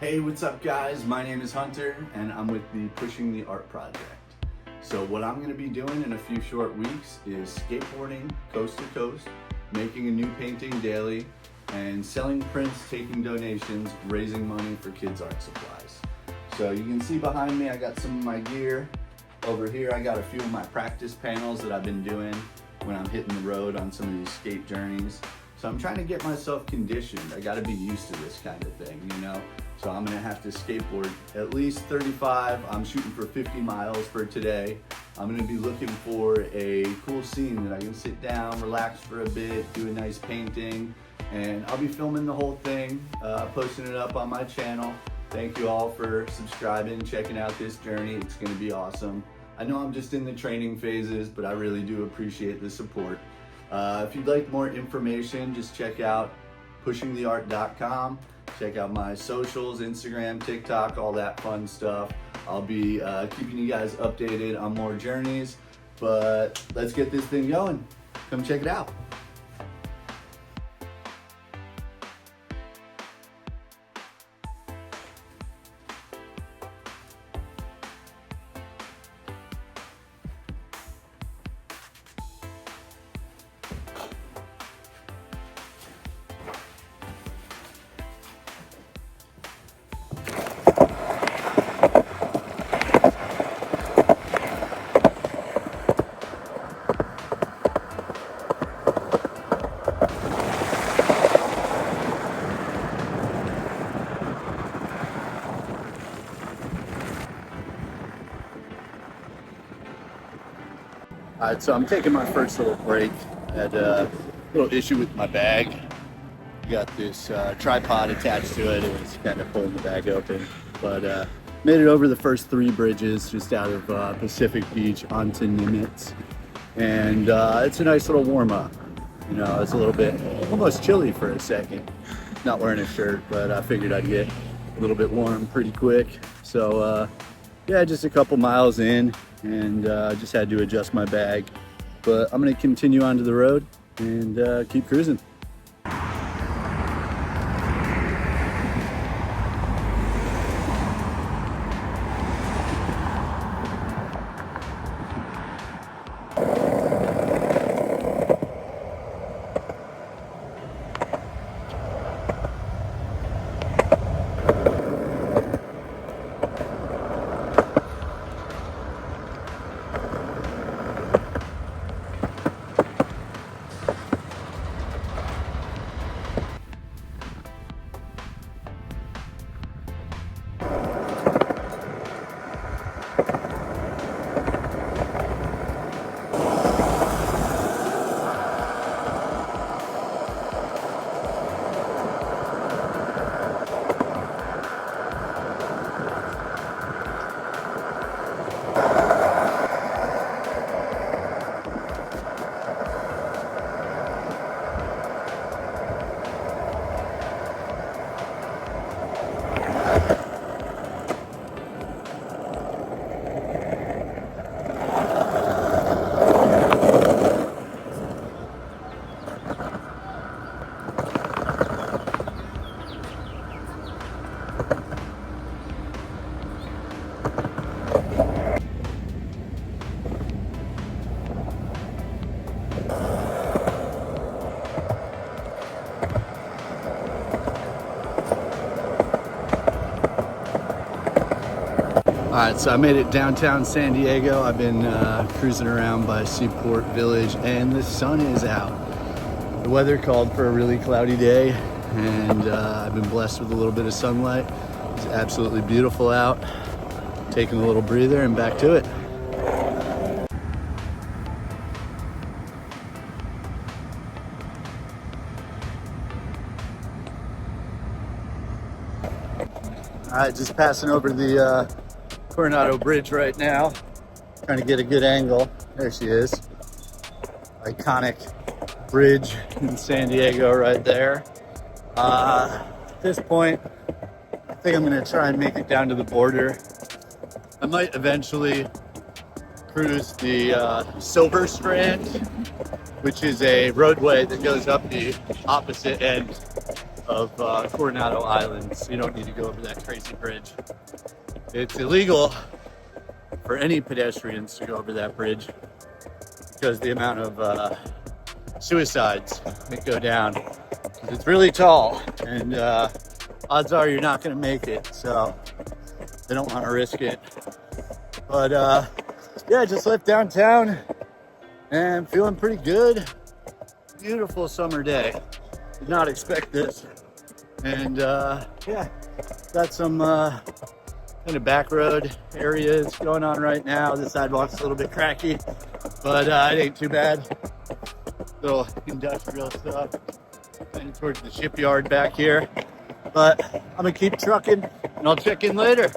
Hey, what's up guys? My name is Hunter and I'm with the Pushing the Art Project. So what I'm going to be doing in a few short weeks is skateboarding coast to coast, making a new painting daily, and selling prints, taking donations, raising money for kids' art supplies. So you can see behind me I got some of my gear. Over here I got a few of my practice panels that I've been doing when I'm hitting the road on some of these skate journeys. So I'm trying to get myself conditioned. I got to be used to this kind of thing, you know? So I'm gonna have to skateboard at least 35. I'm shooting for 50 miles for today. I'm gonna be looking for a cool scene that I can sit down, relax for a bit, do a nice painting, and I'll be filming the whole thing, posting it up on my channel. Thank you all for subscribing, checking out this journey. It's gonna be awesome. I know I'm just in the training phases, but I really do appreciate the support. If you'd like more information, just check out pushingtheart.com. Check out my socials, Instagram, TikTok, all that fun stuff. I'll be keeping you guys updated on more journeys, but let's get this thing going. Come check it out. Alright, so I'm taking my first little break. I had a little issue with my bag. Got this tripod attached to it. It was kind of pulling the bag open. But made it over the first 3 bridges just out of Pacific Beach onto Nimitz. And it's a nice little warm up. You know, it's a little bit almost chilly for a second. Not wearing a shirt, but I figured I'd get a little bit warm pretty quick. So yeah, just a couple miles in, and just had to adjust my bag. But I'm gonna continue onto the road and keep cruising. Alright, so I made it downtown San Diego. I've been cruising around by Seaport Village and the sun is out. The weather called for a really cloudy day and I've been blessed with a little bit of sunlight. It's absolutely beautiful out. Taking a little breather and back to it. Alright, just passing over the Coronado Bridge right now. Trying to get a good angle. There she is. Iconic bridge in San Diego right there. At this point, I think I'm gonna try and make it down to the border. I might eventually cruise the Silver Strand, which is a roadway that goes up the opposite end of Coronado Island, so you don't need to go over that crazy bridge. It's illegal for any pedestrians to go over that bridge because the amount of suicides that go down. It's really tall, and odds are you're not going to make it, so they don't want to risk it. But yeah, just left downtown and feeling pretty good. Beautiful summer day. Did not expect this. And yeah, got some kind of back road areas going on right now. The sidewalk's a little bit cracky, but it ain't too bad. Little industrial stuff. Heading towards the shipyard back here. But I'm gonna keep trucking and I'll check in later.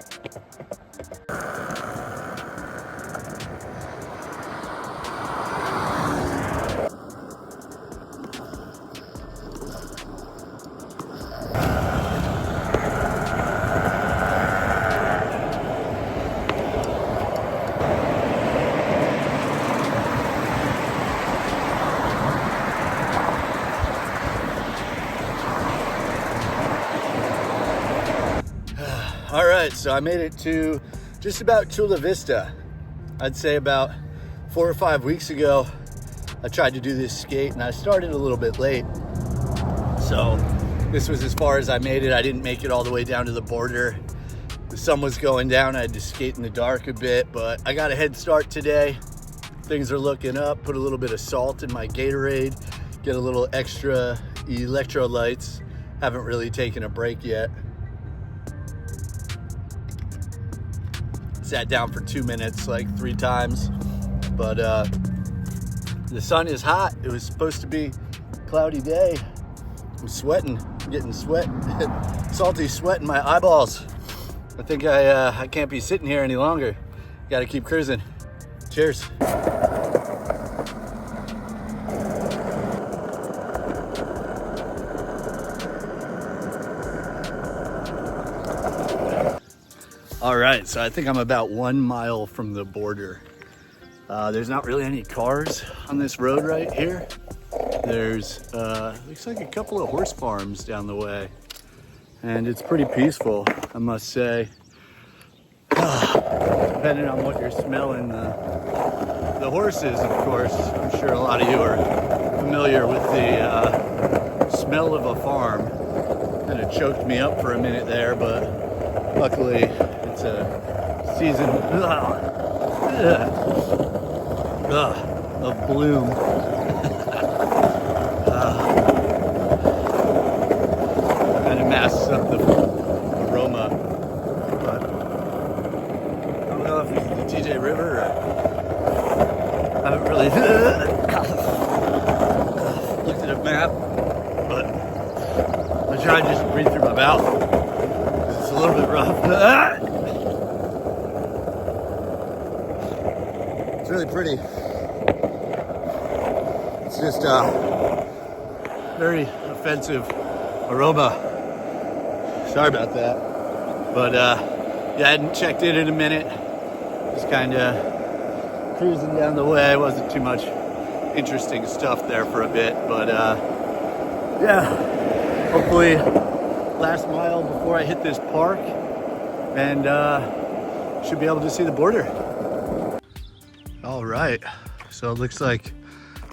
All right, so I made it to just about Chula Vista. I'd say about 4 or 5 weeks ago, I tried to do this skate and I started a little bit late. So this was as far as I made it. I didn't make it all the way down to the border. The sun was going down. I had to skate in the dark a bit, but I got a head start today. Things are looking up. Put a little bit of salt in my Gatorade, get a little extra electrolytes. Haven't really taken a break yet. Sat down for 2 minutes, like 3 times, but the sun is hot. It was supposed to be a cloudy day. I'm sweating, getting sweat, salty sweat in my eyeballs. I think I can't be sitting here any longer. Got to keep cruising. Cheers. All right, so I think I'm about 1 mile from the border. There's not really any cars on this road right here. There's, looks like a couple of horse farms down the way. And it's pretty peaceful, I must say. Depending on what you're smelling, the horses, of course. I'm sure a lot of you are familiar with the smell of a farm. Kind of choked me up for a minute there, but luckily, it's a season of bloom. Kind of masks up the aroma. But I don't know if it's the TJ River or I haven't really looked at a map, but I try to just breathe through my mouth. It's a little bit rough. It's really pretty. It's just very offensive aroma. Sorry about that. But yeah, I hadn't checked in a minute. Just kind of cruising down the way. Wasn't too much interesting stuff there for a bit, but yeah, hopefully last mile before I hit this park, and should be able to see the border. All right, so it looks like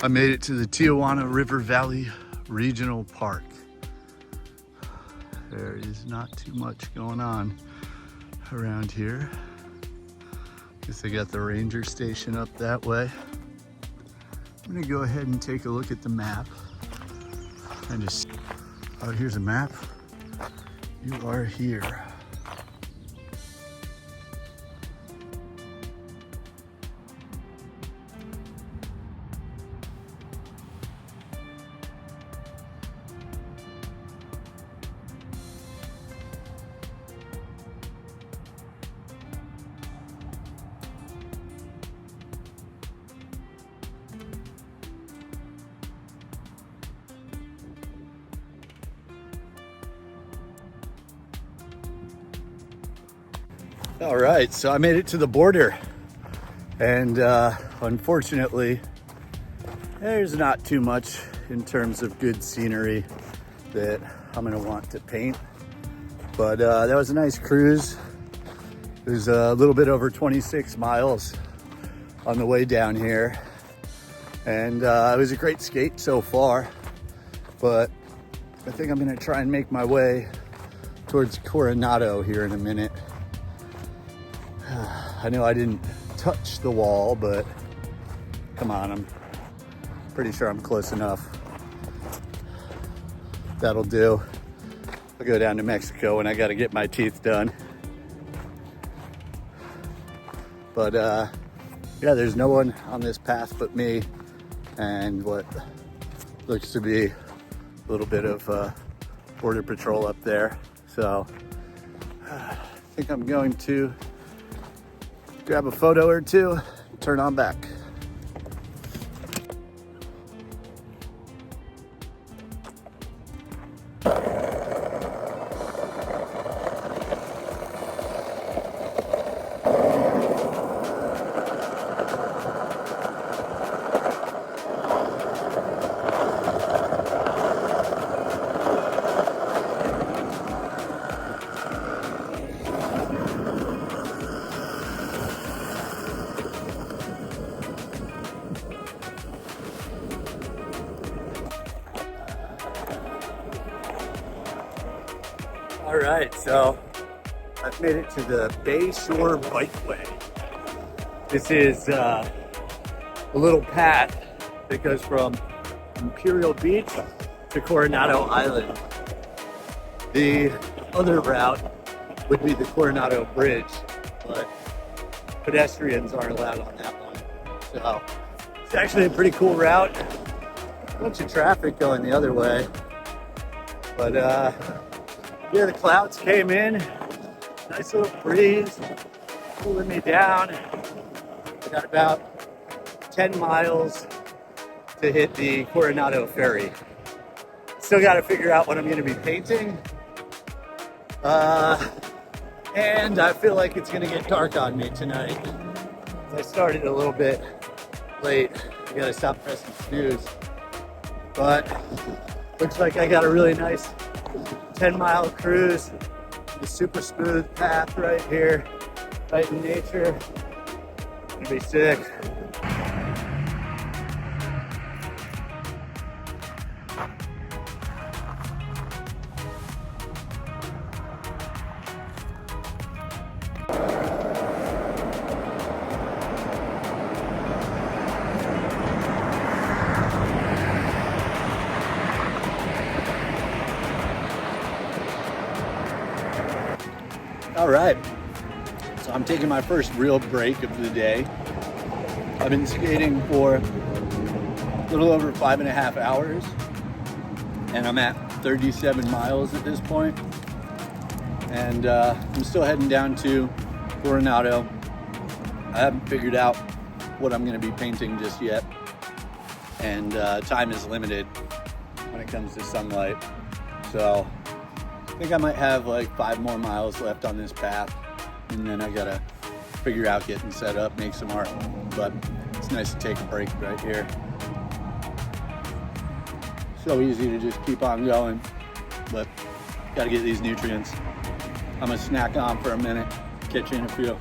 I made it to the Tijuana River Valley Regional Park. There is not too much going on around here. Guess they got the ranger station up that way. I'm gonna go ahead and take a look at the map and just, oh, here's a map. You are here. All right, so I made it to the border, and unfortunately, there's not too much in terms of good scenery that I'm gonna want to paint. But that was a nice cruise. It was a little bit over 26 miles on the way down here. And it was a great skate so far, but I think I'm gonna try and make my way towards Coronado here in a minute. I know I didn't touch the wall, but come on, I'm pretty sure I'm close enough. That'll do. I'll go down to Mexico and I gotta get my teeth done. But yeah, there's no one on this path but me and what looks to be a little bit of border patrol up there. So I think I'm going to grab a photo or two, turn on back. All right, so I've made it to the Bay Shore Bikeway. This is a little path that goes from Imperial Beach to Coronado Island. The other route would be the Coronado Bridge, but pedestrians aren't allowed on that one. So it's actually a pretty cool route. A bunch of traffic going the other way, but yeah, the clouds came in. Nice little breeze cooling me down. I got about 10 miles to hit the Coronado ferry. Still got to figure out what I'm going to be painting. And I feel like it's going to get dark on me tonight. I started a little bit late. I got to stop pressing snooze. But looks like I got a really nice 10-mile cruise, a super smooth path right here, right in nature. Gonna be sick. All right, so I'm taking my first real break of the day. I've been skating for a little over 5.5 hours, and I'm at 37 miles at this point. And I'm still heading down to Coronado. I haven't figured out what I'm gonna be painting just yet, and time is limited when it comes to sunlight. So I think I might have like 5 more miles left on this path, and then I gotta figure out getting set up, make some art. But it's nice to take a break right here. So easy to just keep on going, but gotta get these nutrients. I'm gonna snack on for a minute, catch you in a few.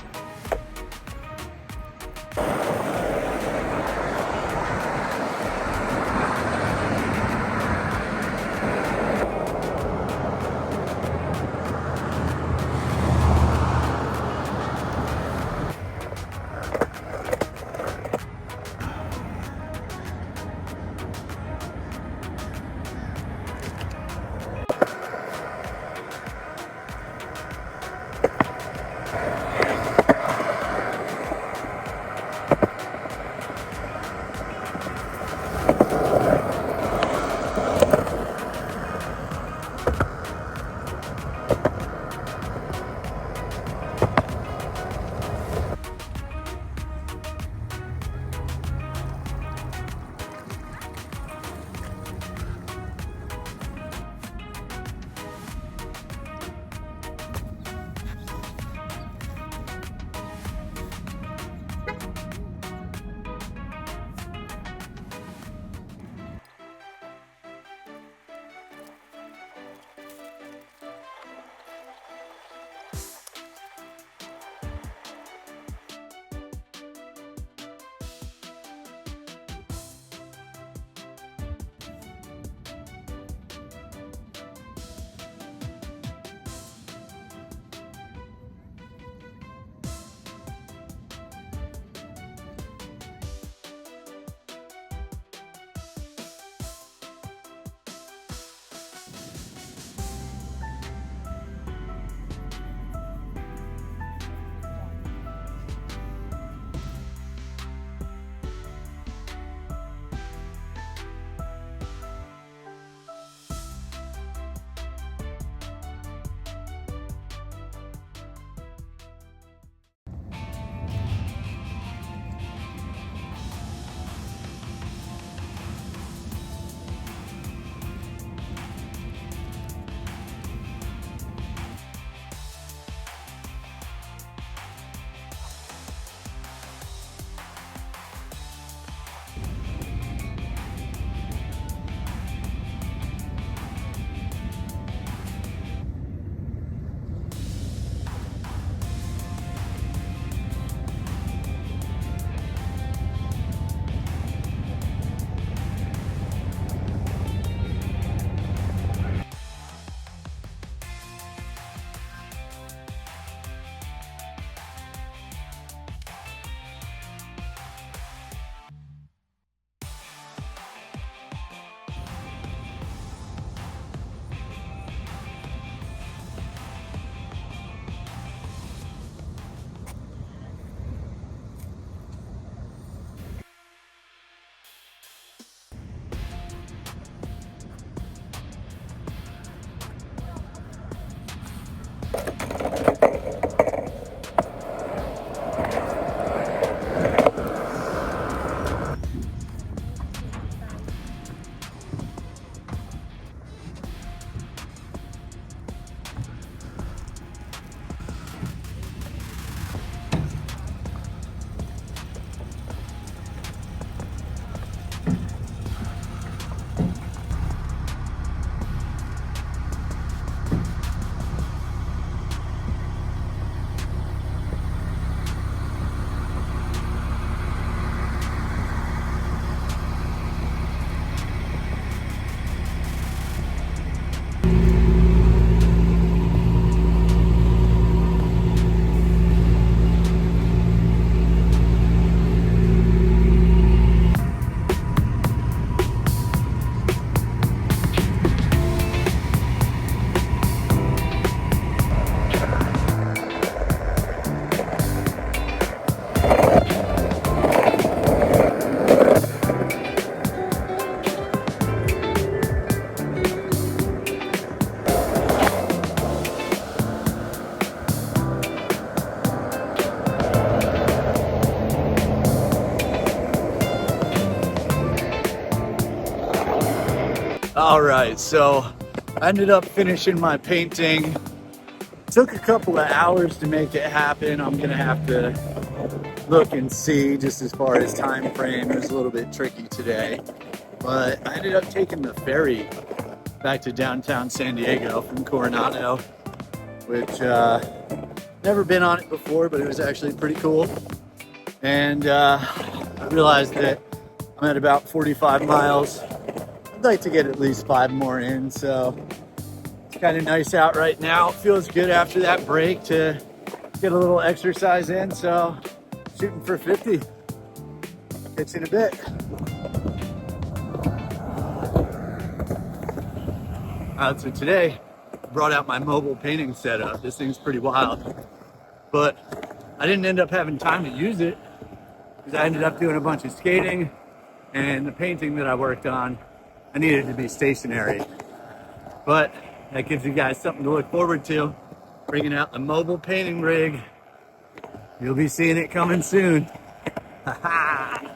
All right, so I ended up finishing my painting. Took a couple of hours to make it happen. I'm gonna have to look and see just as far as time frame. It was a little bit tricky today, but I ended up taking the ferry back to downtown San Diego from Coronado, which never been on it before, but it was actually pretty cool. And I realized that I'm at about 45 miles. I'd like to get at least 5 more in, so it's kind of nice out right now. It feels good after that break to get a little exercise in, so shooting for 50. Catch you in a bit. So today, I brought out my mobile painting setup. This thing's pretty wild, but I didn't end up having time to use it because I ended up doing a bunch of skating, and the painting that I worked on, I needed to be stationary. But that gives you guys something to look forward to. Bringing out the mobile painting rig. You'll be seeing it coming soon. Ha ha!